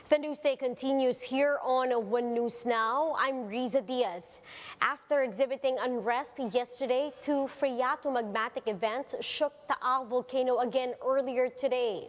The news day continues here on One News Now. I'm Riza Diaz. After exhibiting unrest yesterday, two phreatomagmatic events shook Taal volcano again earlier today.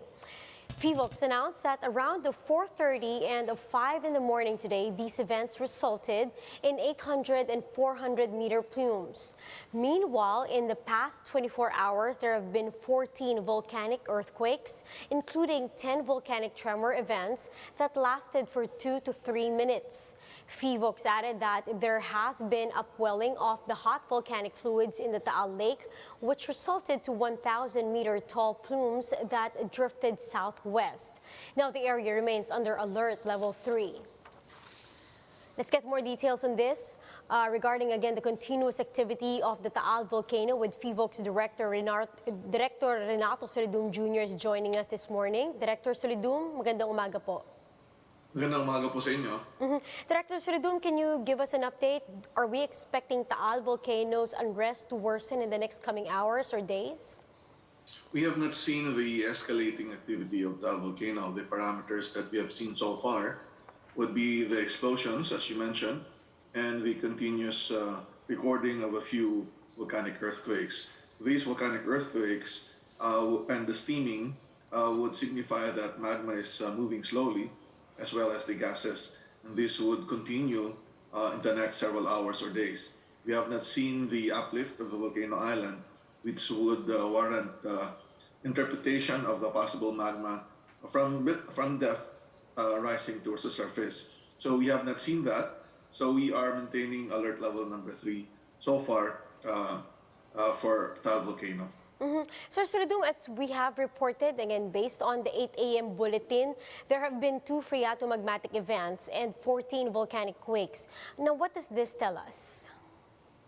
PHIVOLCS announced that around 4:30 and 5 in the morning today, these events resulted in 800 and 400 meter plumes. Meanwhile, in the past 24 hours, there have been 14 volcanic earthquakes, including 10 volcanic tremor events that lasted for 2 to 3 minutes. PHIVOLCS added that there has been upwelling of the hot volcanic fluids in the Taal Lake, which resulted to 1,000-meter tall plumes that drifted southwest. Now the area remains under alert level 3. Let's get more details on this regarding again the continuous activity of the Taal volcano with PHIVOLCS Director Renato Solidum Jr. is joining us this morning. Director Solidum, magandang umaga po. Magandang umaga po sa inyo. Director Solidum, can you give us an update? Are we expecting Taal volcano's unrest to worsen in the next coming hours or days? We have not seen the escalating activity of Taal volcano. The parameters that we have seen so far would be the explosions, as you mentioned, and the continuous recording of a few volcanic earthquakes. These volcanic earthquakes and the steaming would signify that magma is moving slowly, as well as the gases. And this would continue in the next several hours or days. We have not seen the uplift of the volcano island, which would warrant interpretation of the possible magma from depth rising towards the surface. So we have not seen that. So we are maintaining alert level number 3 so far for Taal volcano. Sir Solidum, as we have reported, again, based on the 8 a.m. bulletin, there have been 2 phreatomagmatic events and 14 volcanic quakes. Now, what does this tell us?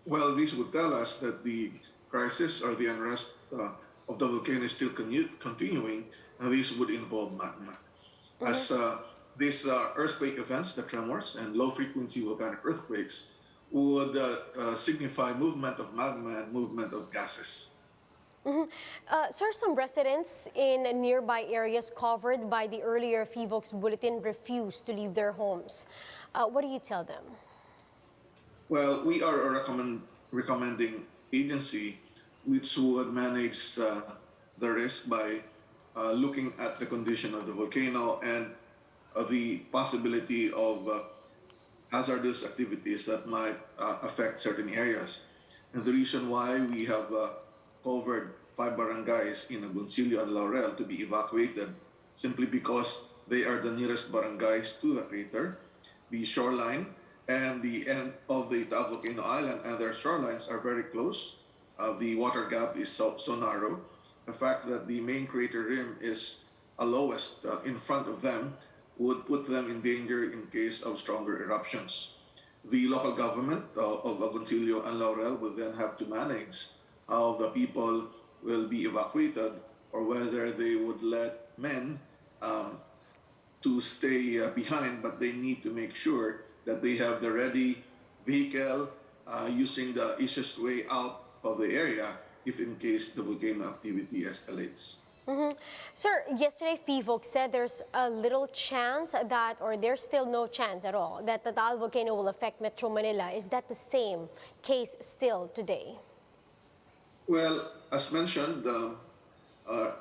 Well, this would tell us that the crisis or the unrest of the volcano is still continuing, and this would involve magma. As these earthquake events, the tremors and low-frequency volcanic earthquakes, would signify movement of magma and movement of gases. Sir, some residents in nearby areas covered by the earlier PHIVOLCS bulletin refused to leave their homes. What do you tell them? Well, we are a recommending agency which would manage the risk by looking at the condition of the volcano and the possibility of hazardous activities that might affect certain areas. And the reason why we have covered 5 barangays in Agoncillo and Laurel to be evacuated simply because they are the nearest barangays to the crater. The shoreline and the end of the Taal volcano island and their shorelines are very close. The water gap is so narrow. The fact that the main crater rim is lowest in front of them would put them in danger in case of stronger eruptions. The local government of Agoncillo and Laurel will then have to manage how the people will be evacuated or whether they would let men to stay behind, but they need to make sure that they have the ready vehicle using the easiest way out of the area if in case the volcano activity escalates. Sir, yesterday PHIVOLCS said there's a little chance that, or there's still no chance at all, that the Taal volcano will affect Metro Manila. Is that the same case still today? Well, as mentioned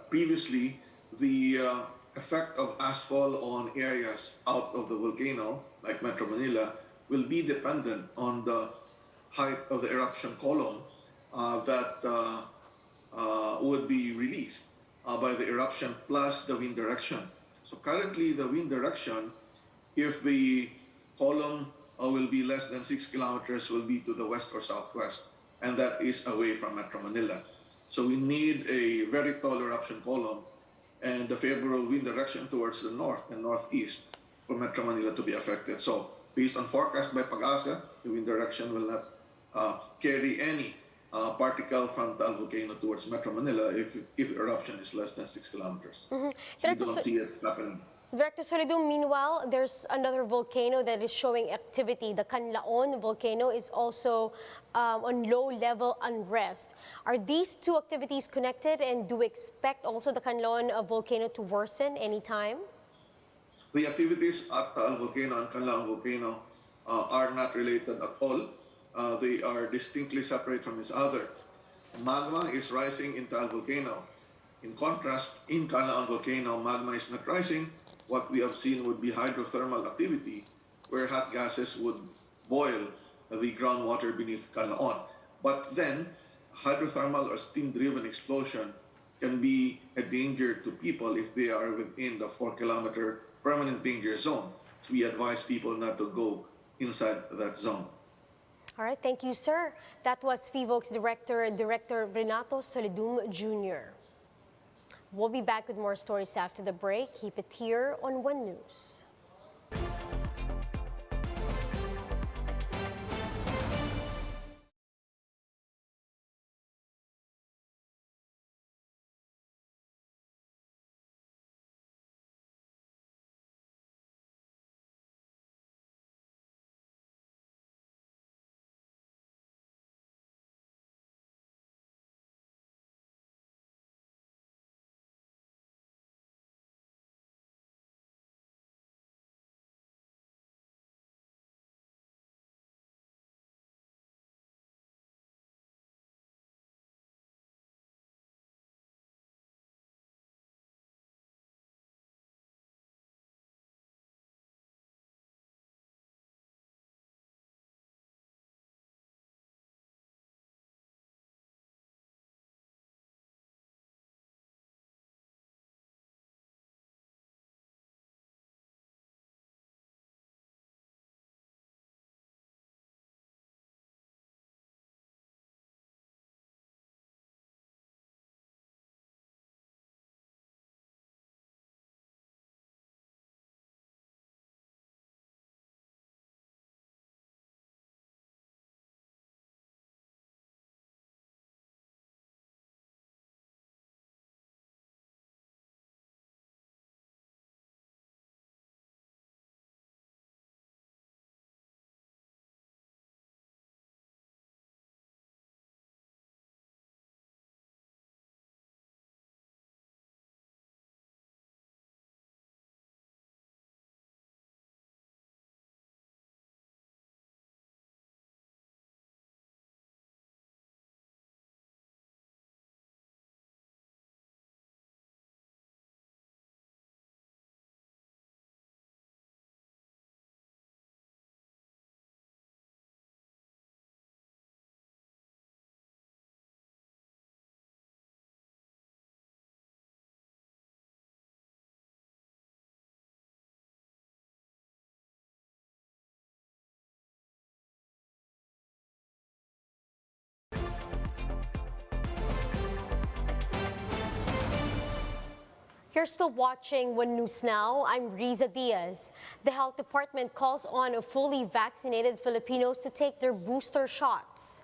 previously, the effect of ashfall on areas out of the volcano, like Metro Manila, will be dependent on the height of the eruption column that would be released by the eruption plus the wind direction. So currently, the wind direction, if the column will be less than 6 kilometers, will be to the west or southwest, and that is away from Metro Manila. So we need a very tall eruption column and the favorable wind direction towards the north and northeast for Metro Manila to be affected. So based on forecast by Pag-asa, the wind direction will not carry any particle from Taal volcano towards Metro Manila if the eruption is less than 6 kilometers. So we don't see it happening. Director Solidum, meanwhile, there's another volcano that is showing activity. The Canlaon volcano is also on low-level unrest. Are these two activities connected, and do we expect also the Canlaon volcano to worsen anytime? The activities at Taal Volcano and Canlaon Volcano are not related at all. They are distinctly separate from each other. Magma is rising in Taal Volcano. In contrast, in Canlaon Volcano, magma is not rising. What we have seen would be hydrothermal activity, where hot gases would boil the groundwater beneath Canlaon. But then, hydrothermal or steam-driven explosion can be a danger to people if they are within the 4-kilometer permanent danger zone. So we advise people not to go inside that zone. All right, thank you, sir. That was FIVOC's Director Renato Solidum Jr. We'll be back with more stories after the break. Keep it here on One News. You're still watching One News Now. I'm Riza Diaz. The Health Department calls on fully vaccinated Filipinos to take their booster shots.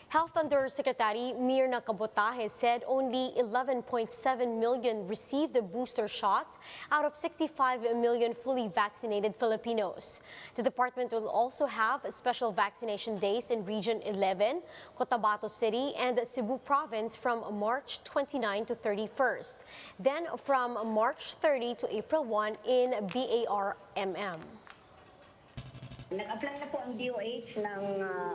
Health Undersecretary Mirna Cabotaje said only 11.7 million received the booster shots out of 65 million fully vaccinated Filipinos. The department will also have special vaccination days in Region 11, Cotabato City, and Cebu Province from March 29 to 31st. Then from March 30 to April 1 in BARMM. Nag-apply na po ang DOH ng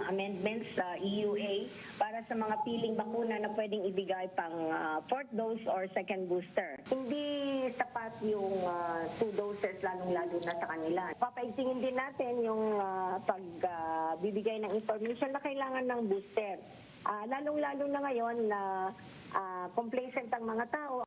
amendments sa EUA para sa mga piling bakuna na pwedeng ibigay pang fourth dose or second booster. Hindi sapat yung 2 doses lalong-lalo na sa kanila. Papaigtingin din natin yung pagbibigay ng information na kailangan ng booster. Lalong-lalo na ngayon na complacent ang mga tao.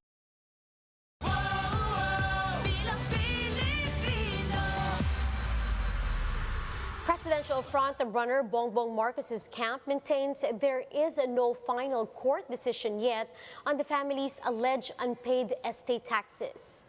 Presidential front-runner Bongbong Marcos's camp maintains there is no final court decision yet on the family's alleged unpaid estate taxes.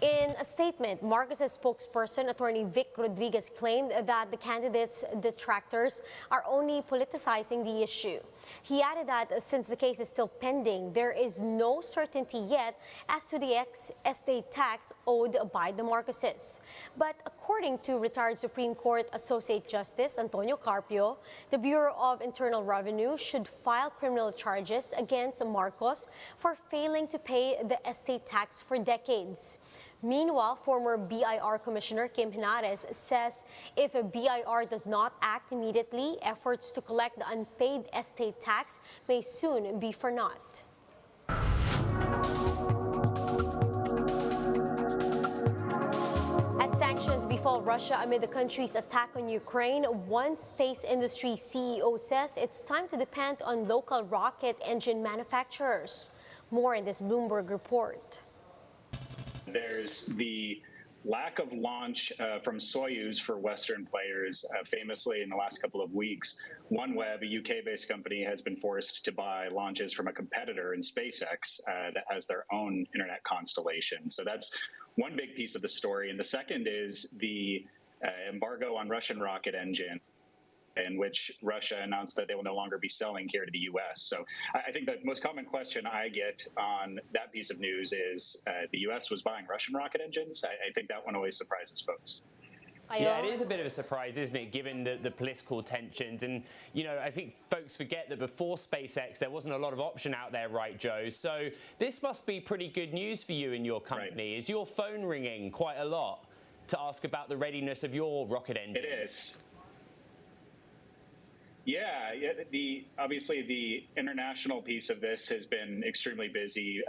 In a statement, Marcos's spokesperson, Attorney Vic Rodriguez, claimed that the candidate's detractors are only politicizing the issue. He added that since the case is still pending, there is no certainty yet as to the estate tax owed by the Marcoses. But according to retired Supreme Court Associate Justice Antonio Carpio, the Bureau of Internal Revenue should file criminal charges against Marcos for failing to pay the estate tax for decades. Meanwhile, former BIR Commissioner Kim Henares says if a BIR does not act immediately, efforts to collect the unpaid estate tax may soon be for naught. As sanctions befall Russia amid the country's attack on Ukraine, one space industry CEO says it's time to depend on local rocket engine manufacturers. More in this Bloomberg report. There's the lack of launch from Soyuz for Western players. Famously, in the last couple of weeks, OneWeb, a UK-based company, has been forced to buy launches from a competitor in SpaceX that has their own internet constellation. So that's one big piece of the story. And the second is the embargo on Russian rocket engine, in which Russia announced that they will no longer be selling here to the U.S. So I think the most common question I get on that piece of news is the U.S. was buying Russian rocket engines. I think that one always surprises folks. Yeah, it is a bit of a surprise, isn't it, given the political tensions. And, you know, I think folks forget that before SpaceX, there wasn't a lot of option out there, right, Joe? So this must be pretty good news for you and your company. Right. Is your phone ringing quite a lot to ask about the readiness of your rocket engines? It is. Yeah, obviously the international piece of this has been extremely busy.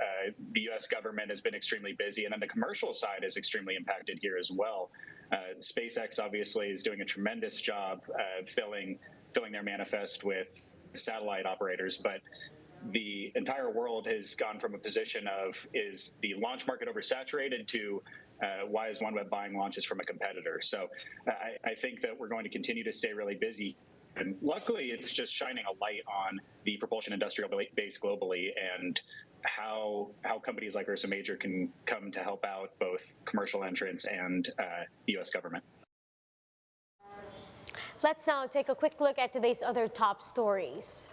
The U.S. government has been extremely busy, and then the commercial side is extremely impacted here as well. SpaceX obviously is doing a tremendous job filling their manifest with satellite operators, but the entire world has gone from a position of, is the launch market oversaturated, to why is OneWeb buying launches from a competitor? So I think that we're going to continue to stay really busy. And luckily, it's just shining a light on the propulsion industrial base globally and how companies like Ursa Major can come to help out both commercial entrants and the U.S. government. Let's now take a quick look at today's other top stories.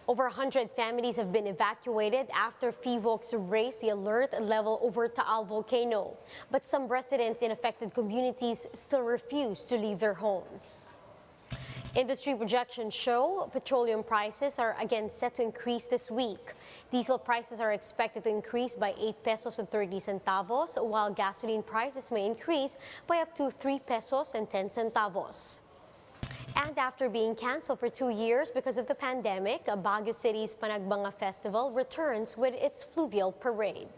Over 100 families have been evacuated after FIVOX raised the alert level over Taal volcano. But some residents in affected communities still refuse to leave their homes. Industry projections show petroleum prices are again set to increase this week. Diesel prices are expected to increase by 8 pesos and 30 centavos, while gasoline prices may increase by up to 3 pesos and 10 centavos. And after being canceled for 2 years because of the pandemic, Baguio City's Panagbanga Festival returns with its fluvial parade.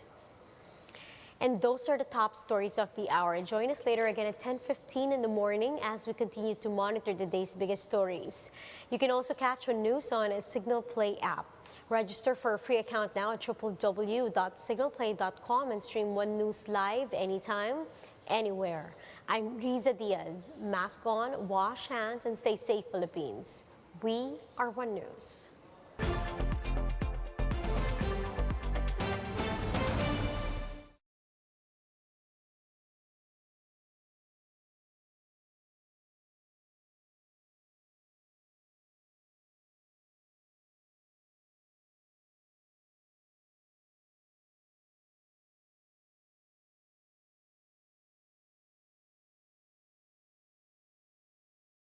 And those are the top stories of the hour. Join us later again at 10:15 in the morning as we continue to monitor the day's biggest stories. You can also catch One News on a Signal Play app. Register for a free account now at www.signalplay.com and stream One News live anytime, anywhere. I'm Riza Diaz. Mask on, wash hands, and stay safe, Philippines. We are One News.